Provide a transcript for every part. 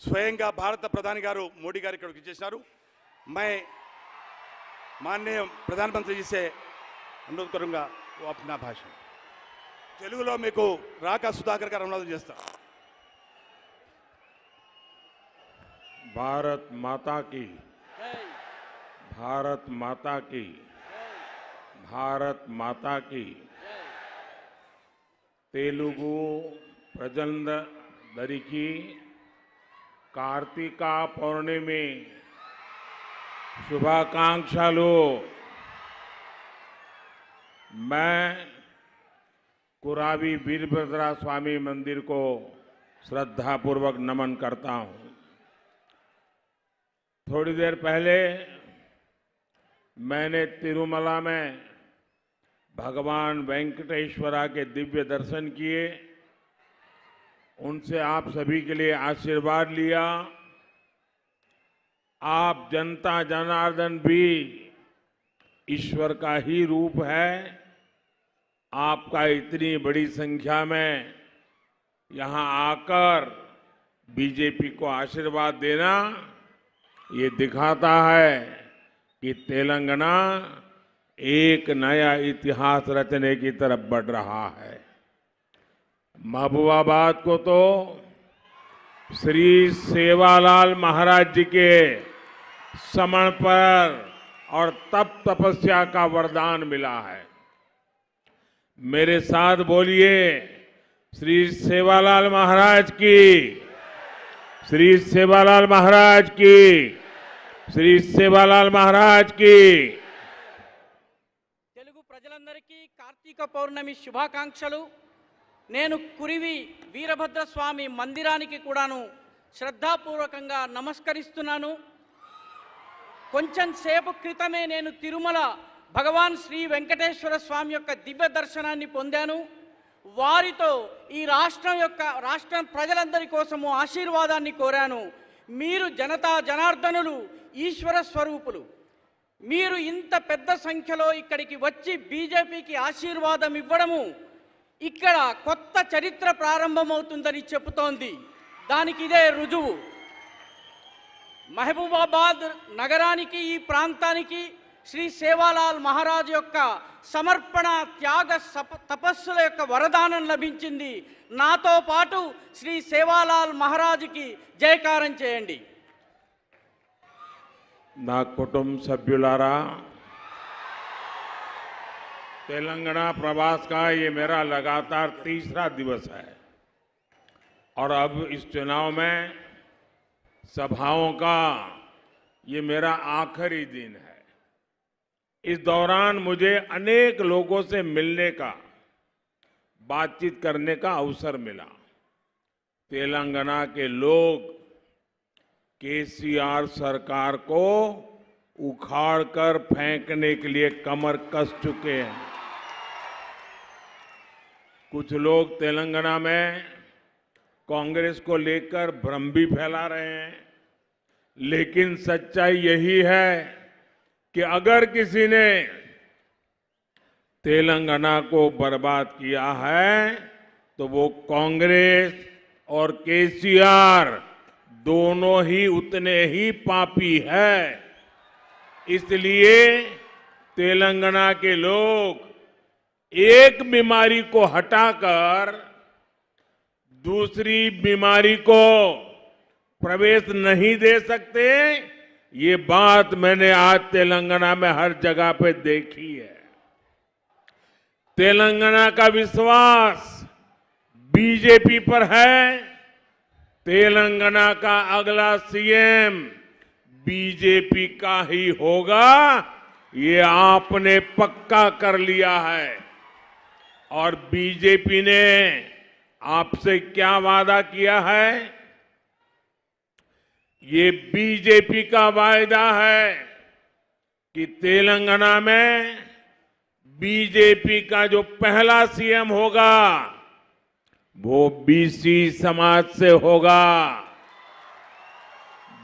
స్వయంగా భారత ప్రధాని గారు మోడీ గారు ఇక్కడికి వచ్చేసారు. मैं माननीय प्रधानमंत्री जी से अनुरोध करूंगा वो अपना भाषण తెలుగులో మీకు రాకా సుధాకర్ గారు అనువాదం చేస్తారు. भारत माता की, भारत माता की, भारत माता की. तेलुगु प्रजंदरिकी कार्तिका पौर्णिमी शुभाकांक्षालु. मैं कुरावी वीरभद्रा स्वामी मंदिर को श्रद्धापूर्वक नमन करता हूं. थोड़ी देर पहले मैंने तिरुमला में भगवान वेंकटेश्वरा के दिव्य दर्शन किए. उनसे आप सभी के लिए आशीर्वाद लिया. आप जनता जनार्दन भी ईश्वर का ही रूप है. आपका इतनी बड़ी संख्या में यहां आकर बीजेपी को आशीर्वाद देना ये दिखाता है कि तेलंगाना एक नया इतिहास रचने की तरफ बढ़ रहा है. महबूबाबाद को तो श्री सेवालाल महाराज जी के समर्पण और तप तपस्या का वरदान मिला है. मेरे साथ बोलिए, श्री सेवालाल महाराज की, श्री सेवालाल महाराज की, श्री सेवालाल महाराज की. తెలుగు ప్రజలందరికీ కార్తీక పౌర్ణమి శుభాకాంక్షలు. నేను కురివి వీరభద్ర స్వామి మందిరానికి కూడాను శ్రద్ధాపూర్వకంగా నమస్కరిస్తున్నాను. కొంచెం సేపు క్రితమే నేను తిరుమల భగవాన్ శ్రీ వెంకటేశ్వర స్వామి యొక్క దివ్య దర్శనాన్ని పొందాను. వారితో ఈ రాష్ట్రం ప్రజలందరి కోసము ఆశీర్వాదాన్ని కోరాను. మీరు జనతా జనార్దనులు, ఈశ్వర స్వరూపులు. మీరు ఇంత పెద్ద సంఖ్యలో ఇక్కడికి వచ్చి బీజేపీకి ఆశీర్వాదం ఇవ్వడము ఇక్కడ కొత్త చరిత్ర ప్రారంభమవుతుందని చెబుతోంది. దానికి ఇదే రుజువు. మహబూబాబాద్ నగరానికి, ఈ ప్రాంతానికి శ్రీ సేవాలాల్ మహారాజ్ యొక్క సమర్పణ, త్యాగ, తపస్సుల యొక్క వరదానం లభించింది. నాతో పాటు శ్రీ సేవాలాల్ మహారాజ్కి జయకారం చేయండి. నా కుటుంబ సభ్యులారా, तेलंगाना प्रवास का ये मेरा लगातार तीसरा दिवस है और अब इस चुनाव में सभाओं का ये मेरा आखिरी दिन है. इस दौरान मुझे अनेक लोगों से मिलने का, बातचीत करने का अवसर मिला. तेलंगाना के लोग केसीआर सरकार को उखाड़कर फेंकने के लिए कमर कस चुके हैं. कुछ लोग तेलंगाना में कांग्रेस को लेकर भ्रम भी फैला रहे हैं. लेकिन सच्चाई यही है कि अगर किसी ने तेलंगाना को बर्बाद किया है तो वो कांग्रेस और केसीआर दोनों ही उतने ही पापी है. इसलिए तेलंगाना के लोग एक बीमारी को हटाकर दूसरी बीमारी को प्रवेश नहीं दे सकते. ये बात मैंने आज तेलंगाना में हर जगह पे देखी है. तेलंगाना का विश्वास बीजेपी पर है. तेलंगाना का अगला सीएम बीजेपी का ही होगा, ये आपने पक्का कर लिया है. और बीजेपी ने आपसे क्या वादा किया है? ये बीजेपी का वायदा है कि तेलंगाना में बीजेपी का जो पहला सीएम होगा वो बीसी समाज से होगा.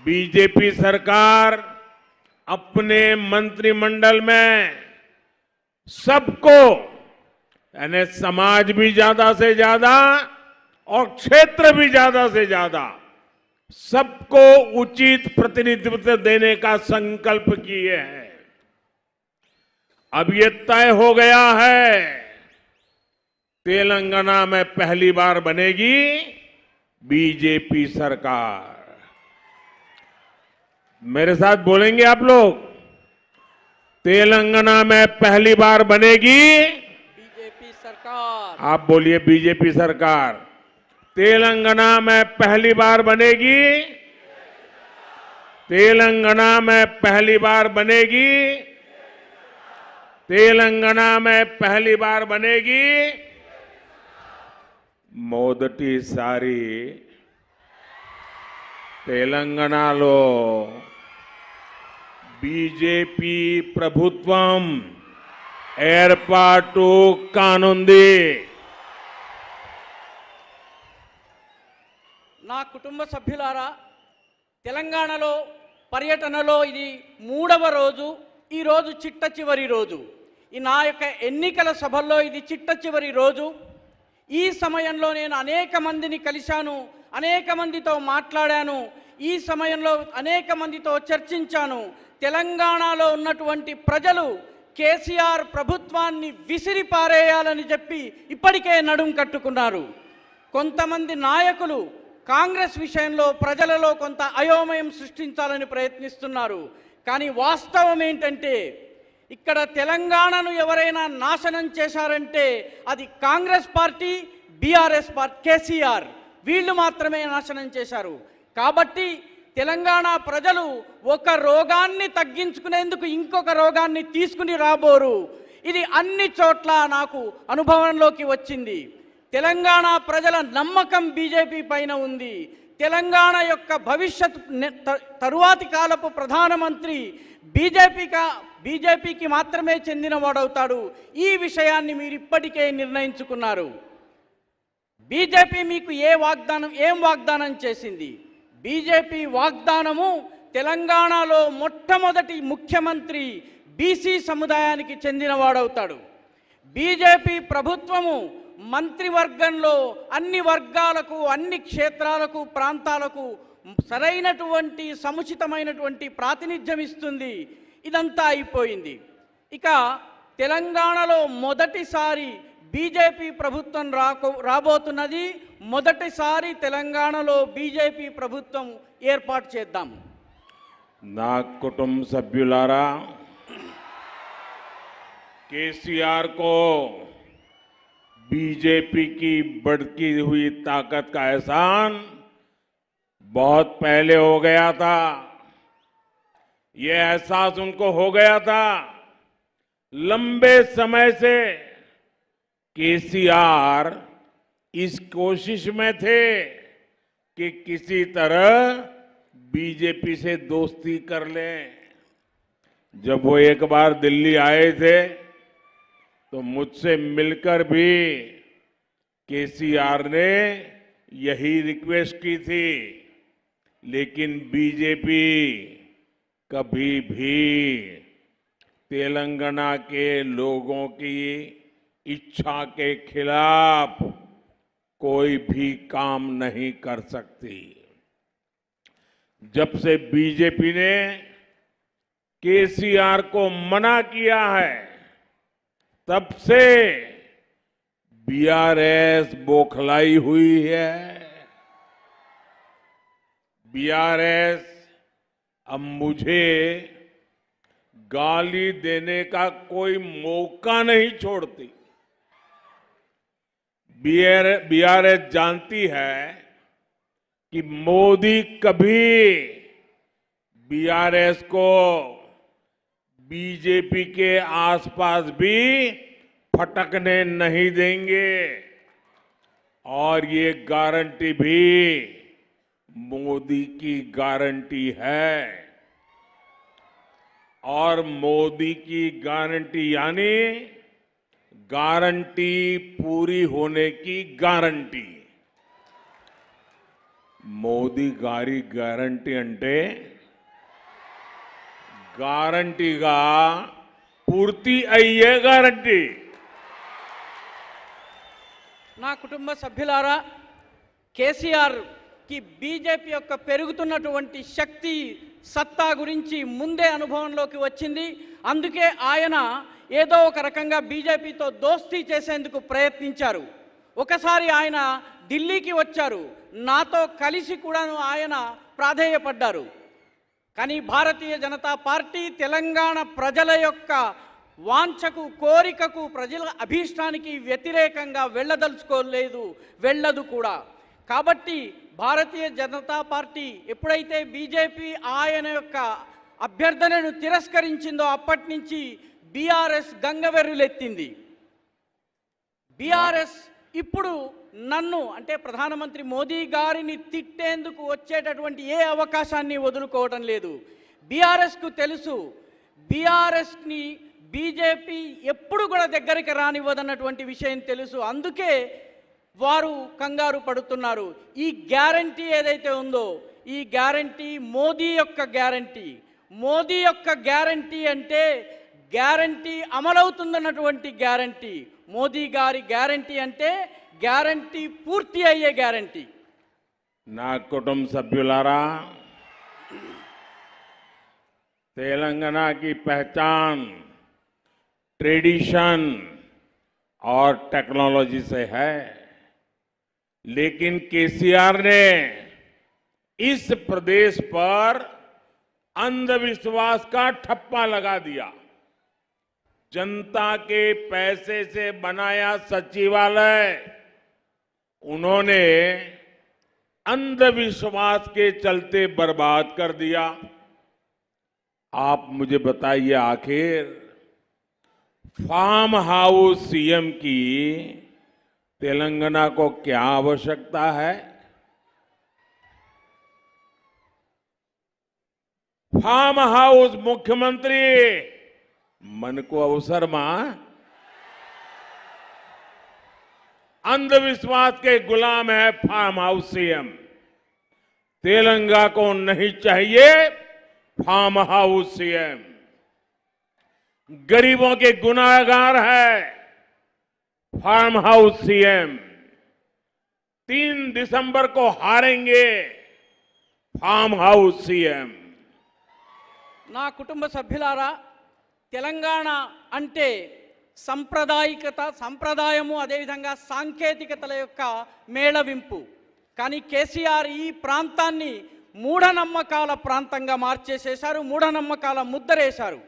बीजेपी सरकार अपने मंत्रिमंडल में सबको, यानी समाज भी ज्यादा से ज्यादा और क्षेत्र भी ज्यादा से ज्यादा सबको उचित प्रतिनिधित्व देने का संकल्प किए हैं। अब ये तय हो गया है, तेलंगाना में पहली बार बनेगी बीजेपी सरकार। मेरे साथ बोलेंगे आप लोग, तेलंगाना में पहली बार बनेगी बीजेपी सरकार। आप बोलिए बीजेपी सरकार। तेलंगाना में पहली बार बनेगी, तेलंगाना में पहली बार बनेगी, तेलंगाना में पहली बार बनेगी। మొదటిసారి తెలంగాణలో బీజేపీ ప్రభుత్వం ఏర్పాటు కానుంది। నా కుటుంబ సభ్యులారా, తెలంగాణలో పర్యటనలో ఇది 3వ రోజు। ఈ రోజు చిట్ట చివరి రోజు। ఈ నా యొక్క ఎన్నికల సభల్లో ఇది చిట్ట చివరి రోజు। ఈ సమయంలో నేను అనేక మందిని కలిశాను, అనేక మందితో మాట్లాడాను, ఈ సమయంలో అనేక మందితో చర్చించాను। తెలంగాణలో ఉన్నటువంటి ప్రజలు కేసీఆర్ ప్రభుత్వాన్ని విసిరిపారేయాలని చెప్పి ఇప్పటికే నడుం కట్టుకున్నారు। కొంతమంది నాయకులు కాంగ్రెస్ విషయంలో ప్రజలలో కొంత అయోమయం సృష్టించాలని ప్రయత్నిస్తున్నారు। కానీ వాస్తవం ఏంటంటే, ఇక్కడ తెలంగాణను ఎవరైనా నాశనం చేశారంటే అది Congress party, BRS party, KCR వీళ్ళు మాత్రమే నాశనం చేశారు। కాబట్టి తెలంగాణ ప్రజలు ఒక రోగాన్ని తగ్గించుకునేందుకు ఇంకొక రోగాన్ని తీసుకుని రాబోరు। ఇది అన్ని చోట్ల నాకు అనుభవంలోకి వచ్చింది। తెలంగాణ ప్రజల నమ్మకం బీజేపీ పైన ఉంది। తెలంగాణ యొక్క భవిష్యత్ తరువాతి కాలపు ప్రధానమంత్రి బీజేపీకి మాత్రమే చెందినవాడవుతాడు। ఈ విషయాన్ని మీరు ఇప్పటికే నిర్ణయించుకున్నారు। బీజేపీ మీకు ఏం వాగ్దానం చేసింది? బీజేపీ వాగ్దానము తెలంగాణలో మొట్టమొదటి ముఖ్యమంత్రి బీసీ సముదాయానికి చెందినవాడవుతాడు। బీజేపీ ప్రభుత్వము మంత్రివర్గంలో అన్ని వర్గాలకు, అన్ని క్షేత్రాలకు, ప్రాంతాలకు సరైనటువంటి సముచితమైనటువంటి ప్రాతినిధ్యం ఇస్తుంది। ఇదంతా అయిపోయింది। ఇక తెలంగాణలో మొదటిసారి బీజేపీ ప్రభుత్వం రాబోతున్నది। మొదటిసారి తెలంగాణలో బీజేపీ ప్రభుత్వం ఏర్పాటు చేద్దాం। నా కుటుంబ సభ్యులారా, केसीआर को बीजेपी की बढ़ती हुई ताकत का एहसान बहुत पहले हो गया था। यह एहसास उनको हो गया था। लंबे समय से केसीआर इस कोशिश में थे कि किसी तरह बीजेपी से दोस्ती कर लें। जब वो एक बार दिल्ली आए थे तो मुझसे मिलकर भी केसीआर ने यही रिक्वेस्ट की थी, लेकिन बीजेपी कभी भी तेलंगाना के लोगों की इच्छा के खिलाफ कोई भी काम नहीं कर सकती। जब से बीजेपी ने केसीआर को मना किया है, तब से बीआरएस बौखलाई हुई है। बीआरएस अब मुझे गाली देने का कोई मौका नहीं छोड़ती। बीआरएस जानती है कि मोदी कभी बीआरएस को बीजेपी के आसपास भी फटकने नहीं देंगे, और ये गारंटी भी मोदी की गारंटी है। और मोदी की गारंटी यानी गारंटी पूरी होने की गारंटी। మోదీ గారి గ్యారంటీ అంటే గ్యారంటీగా పూర్తి అయ్యే గ్యారంటీ। నా కుటుంబ సభ్యులారా, కేసీఆర్ బీజేపీ యొక్క పెరుగుతున్నటువంటి శక్తి సత్తా గురించి ముందే అనుభవంలోకి వచ్చింది. అందుకే ఆయన ఏదో ఒక రకంగా బీజేపీతో దోస్తీ చేసేందుకు ప్రయత్నించారు. ఒకసారి ఆయన ఢిల్లీకి వచ్చారు, నాతో కలిసి కూడాను ఆయన ప్రాధేయపడ్డారు. కానీ భారతీయ జనతా పార్టీ తెలంగాణ ప్రజల యొక్క వాంఛకు, కోరికకు, ప్రజల అభీష్టానికి వ్యతిరేకంగా వెళ్ళదలుచుకోలేదు, వెళ్ళదు కూడా. కాబట్టి భారతీయ జనతా పార్టీ ఎప్పుడైతే బీజేపీ ఆయన యొక్క అభ్యర్థనను తిరస్కరించిందో అప్పటి నుంచి బీఆర్ఎస్ గంగవెర్రులెత్తింది. బీఆర్ఎస్ ఇప్పుడు నన్ను అంటే ప్రధానమంత్రి మోదీ గారిని తిట్టేందుకు వచ్చేటటువంటి ఏ అవకాశాన్ని వదులుకోవడం లేదు. బీఆర్ఎస్కు తెలుసు, బీఆర్ఎస్ని బీజేపీ ఎప్పుడు కూడా దగ్గరికి రానివ్వదన్నటువంటి విషయం తెలుసు. అందుకే వారు కంగారు పడుతున్నారు. ఈ గ్యారంటీ ఏదైతే ఉందో ఈ గ్యారంటీ మోదీ యొక్క గ్యారంటీ. మోదీ యొక్క గ్యారంటీ అంటే గ్యారంటీ అమలవుతుందన్నటువంటి గ్యారంటీ. మోదీ గారి గ్యారంటీ అంటే గ్యారంటీ పూర్తి అయ్యే గ్యారంటీ. నా కుటుంబ సభ్యులారా, तेलंगाना की पहचान ट्रेडिशन और टेक्नोलॉजी से है, लेकिन केसीआर ने इस प्रदेश पर अंधविश्वास का ठप्पा लगा दिया। जनता के पैसे से बनाया सचिवालय उन्होंने अंधविश्वास के चलते बर्बाद कर दिया। आप मुझे बताइए, आखिर फार्म हाउस सीएम की तेलंगाना को क्या आवश्यकता है? फार्म हाउस मुख्यमंत्री मन को अवसर मां, अंधविश्वास के गुलाम है फार्म हाउस सीएम। तेलंगाना को नहीं चाहिए फार्म हाउस सीएम। गरीबों के गुनाहगार है फार्म हाउस सीएम। 3 दिसंबर को हारेंगे फार्म हाउस सीएम। నా కుటుంబ సభ్యులారా, తెలంగాణ అంటే సంప్రదాయికత, సంప్రదాయము, అదేవిధంగా సాంకేతికతల యొక్క మేళవింపు. కానీ కేసీఆర్ ఈ ప్రాంతాన్ని మూఢనమ్మకాల ప్రాంతంగా మార్చేసేశారు, మూఢనమ్మకాల ముద్దరేశారు.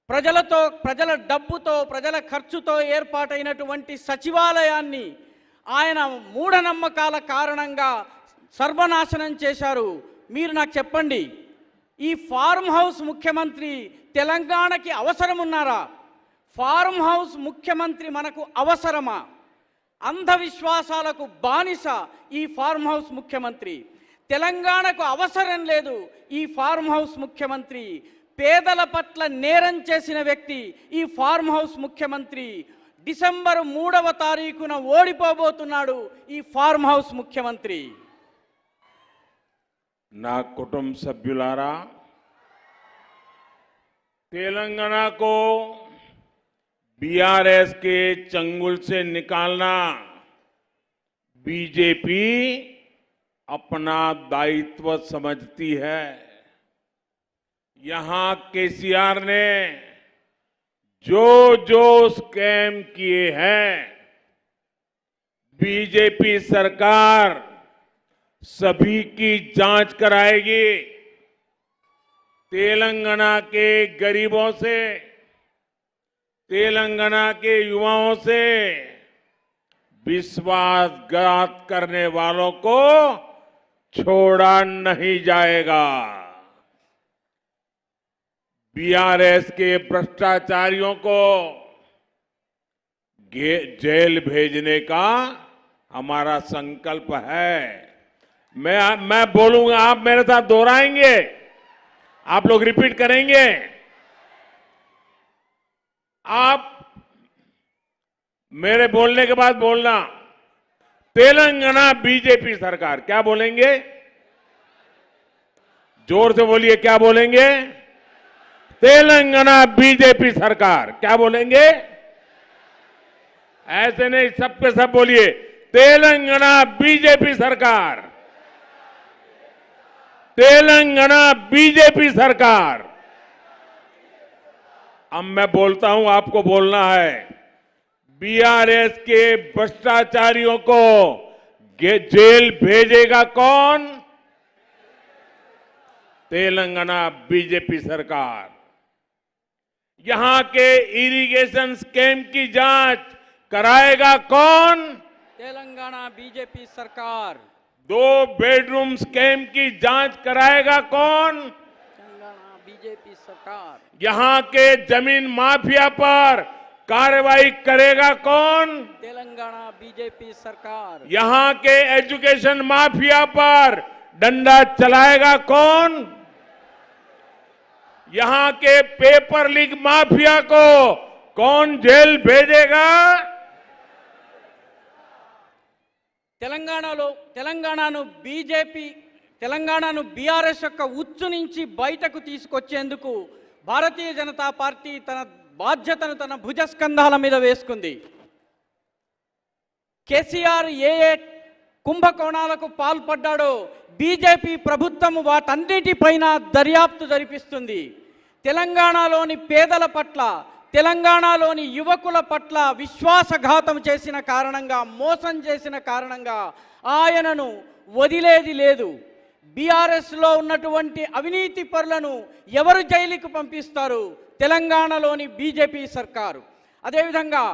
ప్రజలతో, ప్రజల డబ్బుతో, ప్రజల ఖర్చుతో ఏర్పాటైనటువంటి సచివాలయాన్ని ఆయన మూఢనమ్మకాల కారణంగా సర్వనాశనం చేశారు. మీరు నాకు చెప్పండి, ఈ ఫార్మ్ హౌస్ ముఖ్యమంత్రి తెలంగాణకి అవసరమున్నారా? ఫార్మ్ హౌస్ ముఖ్యమంత్రి మనకు అవసరమా? అంధవిశ్వాసాలకు బానిస ఈ ఫార్మ్ హౌస్ ముఖ్యమంత్రి. తెలంగాణకు అవసరం లేదు ఈ ఫార్మ్ హౌస్ ముఖ్యమంత్రి. పేదల పట్ల నేరం చేసిన వ్యక్తి ఈ ఫార్మ్ హౌస్ ముఖ్యమంత్రి. డిసెంబర్ 3వ తారీఖున ఓడిపోబోతున్నాడు ఈ ఫార్మ్ హౌస్ ముఖ్యమంత్రి. ना कुटुंब सभ्युलारा, तेलंगाना को बीआरएस के चंगुल से निकालना बीजेपी अपना दायित्व समझती है। यहां केसीआर ने जो जो स्कैम किए हैं, बीजेपी सरकार सभी की जांच कराएगी। तेलंगाना के गरीबों से, तेलंगाना के युवाओं से विश्वासघात करने वालों को छोड़ा नहीं जाएगा। बीआरएस के भ्रष्टाचारियों को जेल भेजने का हमारा संकल्प है। मैं बोलूंगा, आप मेरे साथ दोहराएंगे, आप लोग रिपीट करेंगे। आप मेरे बोलने के बाद बोलना, तेलंगाना बीजेपी सरकार। क्या बोलेंगे? जोर से बोलिए, क्या बोलेंगे? तेलंगाना बीजेपी सरकार। क्या बोलेंगे? ऐसे नहीं, सब पे सब बोलिए, तेलंगाना बीजेपी सरकार। तेलंगाना बीजेपी सरकार। अब मैं बोलता हूं, आपको बोलना है। बीआरएस के भ्रष्टाचारियों को जेल भेजेगा कौन? तेलंगाना बीजेपी सरकार। यहां के इरिगेशन स्कीम की जांच कराएगा कौन? तेलंगाना बीजेपी सरकार। 2 बेडरूम स्कीम की जांच कराएगा कौन? तेलंगाना बीजेपी सरकार। यहां के जमीन माफिया पर कार्रवाई करेगा कौन? तेलंगाना बीजेपी सरकार। यहां के एजुकेशन माफिया पर डंडा चलाएगा कौन? यहां के पेपर लीक माफिया को कौन जेल भेजेगा? తెలంగాణను బీఆర్ఎస్ యొక్క ఉచ్చు నుంచి బయటకు తీసుకొచ్చేందుకు భారతీయ జనతా పార్టీ తన బాధ్యతను తన భుజస్కంధాల మీద వేసుకుంది. కేసీఆర్ ఏ కుంభకోణాలకు పాల్పడ్డాడో బీజేపీ ప్రభుత్వం వాటన్నిటిపైన దర్యాప్తు జరిపిస్తుంది. తెలంగాణలోని పేదల పట్ల, తెలంగాణలోని యువకుల పట్ల విశ్వాసఘాతం చేసిన కారణంగా, మోసం చేసిన కారణంగా ఆయనను వదిలేది లేదు. బీఆర్ఎస్లో ఉన్నటువంటి అవినీతి పరులను ఎవరు జైలుకు పంపిస్తారు? తెలంగాణలోని బీజేపీ సర్కారు. అదేవిధంగా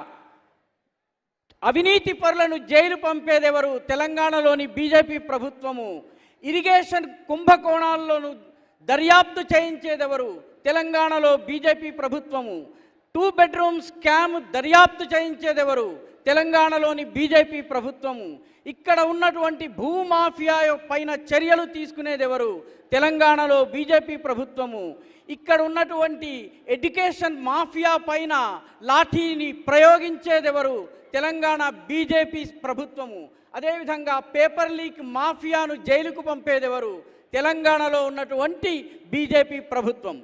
అవినీతి పరులను జైలు పంపేదెవరు? తెలంగాణలోని బీజేపీ ప్రభుత్వము. ఇరిగేషన్ కుంభకోణాల్లోనూ దర్యాప్తు చేయించేదెవరు? తెలంగాణలో బీజేపీ ప్రభుత్వము. 2 బెడ్రూమ్ స్కామ్ దర్యాప్తు చేయించేదెవరు? తెలంగాణలోని బీజేపీ ప్రభుత్వము. ఇక్కడ ఉన్నటువంటి భూమాఫియా పైన చర్యలు తీసుకునేదెవరు? తెలంగాణలో బీజేపీ ప్రభుత్వము. ఇక్కడ ఉన్నటువంటి ఎడ్యుకేషన్ మాఫియా పైన లాఠీని ప్రయోగించేదెవరు? తెలంగాణ బీజేపీ ప్రభుత్వము. అదేవిధంగా పేపర్ లీక్ మాఫియాను జైలుకు పంపేదెవరు? తెలంగాణలో ఉన్నటువంటి బీజేపీ ప్రభుత్వం.